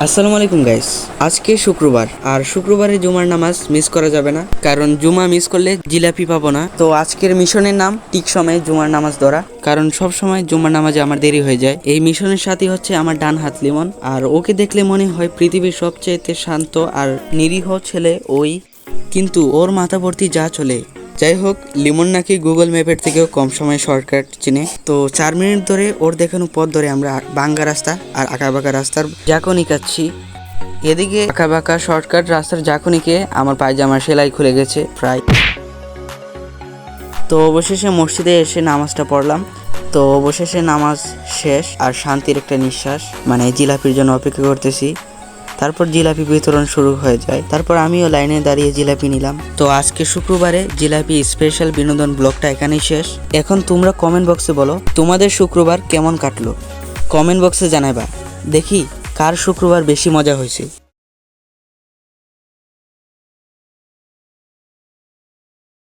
আসসালামু আলাইকুম গাইস। আজকে শুক্রবার, আর শুক্রবারে জুমার নামাজ মিস করা যাবে না, কারণ জুমা মিস করলে জিলাপি পাবো না। তো আজকের মিশনের নাম ঠিক সময়ে জুমার নামাজ ধরা, কারণ সব সময় জুমার নামাজে আমার দেরি হয়ে যায়। এই মিশনের সাথী হচ্ছে আমার ডান হাত লিমন, আর ওকে দেখলে মনে হয় পৃথিবীর সবচেয়ে শান্ত আর নিরীহ ছেলে ওই, কিন্তু ওর মাথা ভর্তি যা চলে। যাই হোক, লিমন নাকি গুগল ম্যাপের থেকেও কম সময়ে শর্টকাট চিনে। তো 4 মিনিট ধরে ওর দেখানো পথ ধরে আমরা বাঙ্গা রাস্তা আর আঁকাবাঁকা রাস্তার ঝাঁকুনি কাটছি। এদিকে আঁকাবাঁকা শর্টকাট রাস্তার ঝাঁকুনিকে আমার পায়জামার সেলাই খুলে গেছে প্রায়। তো অবশেষে মসজিদে এসে নামাজটা পড়লাম। তো অবশেষে নামাজ শেষ, আর শান্তির একটা নিঃশ্বাস, মানে জিলাপির জন্য অপেক্ষা করতেছি। তারপর জিলাপি বিতরণ শুরু হয়ে যায়, তারপর আমিও লাইনে দাঁড়িয়ে জিলাপি নিলাম। তো আজকে শুক্রবারে জিলাপি স্পেশাল বিনোদন ব্লগটা এখানেই শেষ। এখন তোমরা কমেন্ট বক্সে বলো তোমাদের শুক্রবার কেমন কাটলো, কমেন্ট বক্সে জানাবা, দেখি কার শুক্রবার বেশি মজা হয়েছে।